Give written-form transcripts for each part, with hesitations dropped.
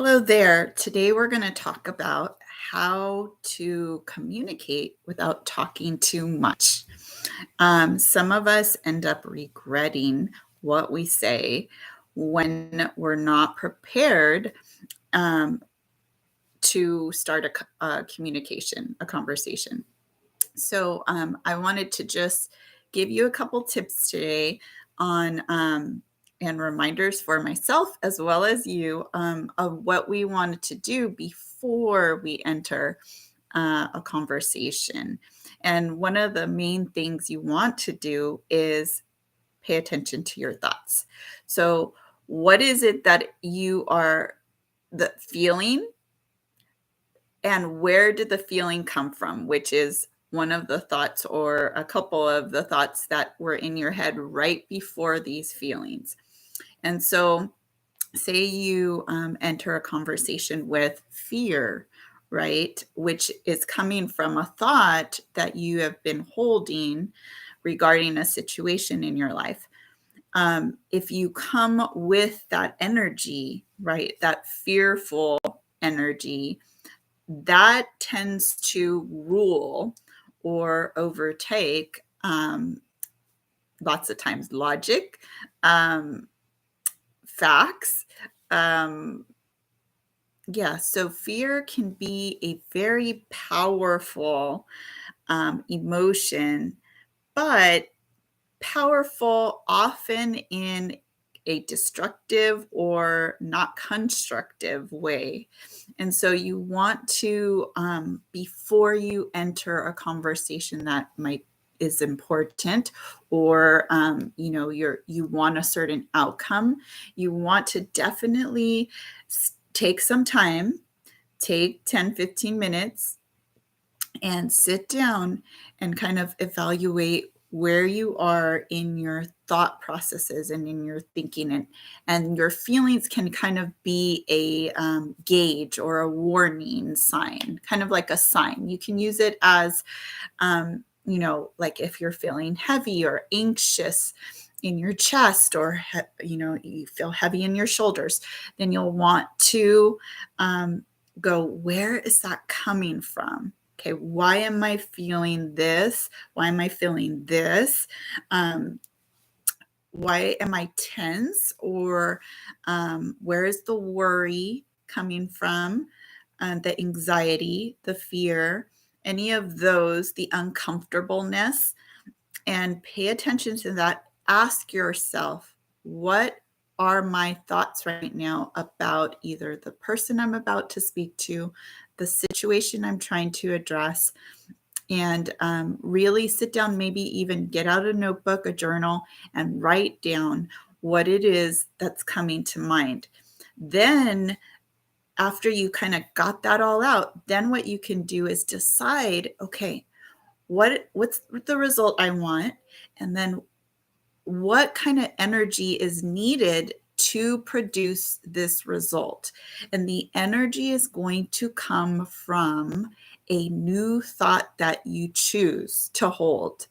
Hello there. Today we're going to talk about how to communicate without talking too much. Some of us end up regretting what we say when we're not prepared um, to start a communication, a conversation. So I wanted to just give you a couple tips today on and reminders for myself as well as you of what we wanted to do before we enter a conversation. And one of the main things you want to do is pay attention to your thoughts. So, what is it that you are the feeling and where did the feeling come from? Which is one of the thoughts or a couple of the thoughts that were in your head right before these feelings. And so, say you enter a conversation with fear, right? Which is coming from a thought that you have been holding regarding a situation in your life. If you come with that energy, right, that fearful energy, that tends to rule or overtake lots of times logic, um, facts. Um, yeah, so fear can be a very powerful emotion, but powerful often in a destructive or not constructive way. And so you want to, before you enter a conversation that might is important or you want a certain outcome, you want to definitely take some time, take 10-15 minutes and sit down and kind of evaluate where you are in your thought processes and in your thinking, and your feelings can kind of be a gauge or a warning sign, kind of like a sign. You can use it as like if you're feeling heavy or anxious in your chest, or you feel heavy in your shoulders, then you'll want to go, where is that coming from? Okay, why am I feeling this? Why am I feeling this? Why am I tense? Or where is the worry coming from? The anxiety, the fear, any of those, the uncomfortableness, and pay attention to that. Ask yourself, what are my thoughts right now about either the person I'm about to speak to, the situation I'm trying to address, and really sit down, maybe even get out a notebook, a journal, and write down what it is that's coming to mind. Then after you kind of got that all out, then what you can do is decide, okay, what's the result I want? And then what kind of energy is needed to produce this result? And the energy is going to come from a new thought that you choose to hold.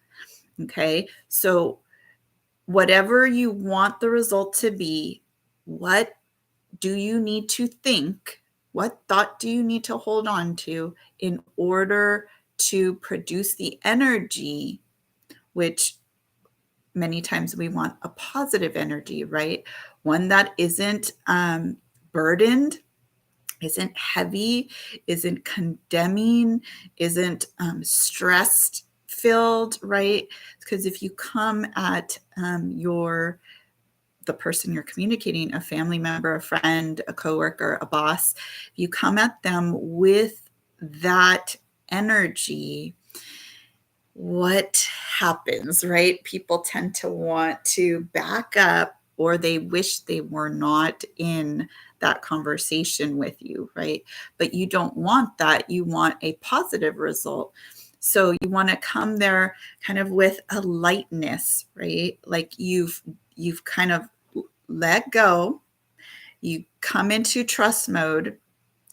Okay. So, whatever you want the result to be, what do you need to think? What thought do you need to hold on to in order to produce the energy, which many times we want a positive energy, right? One that isn't burdened, isn't heavy, isn't condemning, isn't stressed filled, right? Because if you come at the person you're communicating, a family member, a friend, a coworker, a boss, if you come at them with that energy, what happens, right? People tend to want to back up, or they wish they were not in that conversation with you, right? But you don't want that. You want a positive result. So you want to come there kind of with a lightness, right? Like you've kind of let go. You come into trust mode,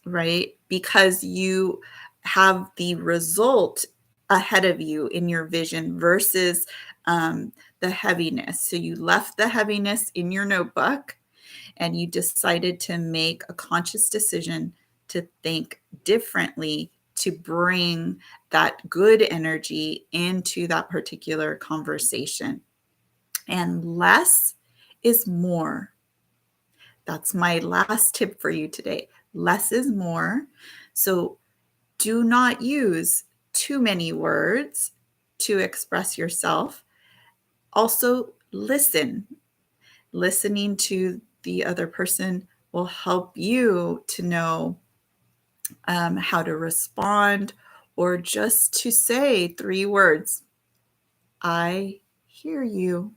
right? Because you have the result ahead of you in your vision versus the heaviness. So you left the heaviness in your notebook and you decided to make a conscious decision to think differently to bring that good energy into that particular conversation. And less is more. That's my last tip for you today. Less is more. So do not use too many words to express yourself. Also, listen. Listening to the other person will help you to know how to respond, or just to say 3 words. I hear you.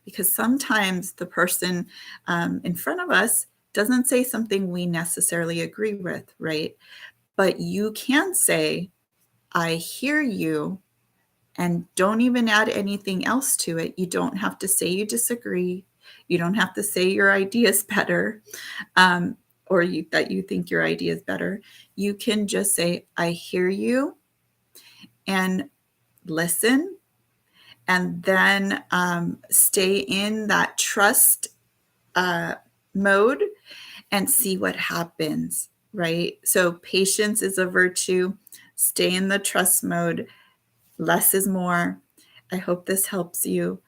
Because sometimes the person in front of us doesn't say something we necessarily agree with, right? But you can say, I hear you, and don't even add anything else to it. You don't have to say you disagree. You don't have to say your idea is better, or that you think your idea is better. You can just say, I hear you, and listen, and then stay in that trust mode and see what happens, right? So patience is a virtue. Stay in the trust mode. Less is more. I hope this helps you.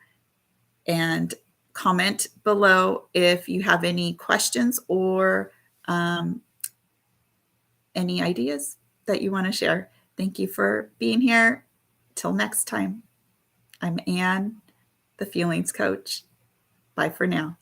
And comment below if you have any questions or any ideas that you want to share. Thank you for being here. Till next time, I'm Anne, the Feelings Coach. Bye for now.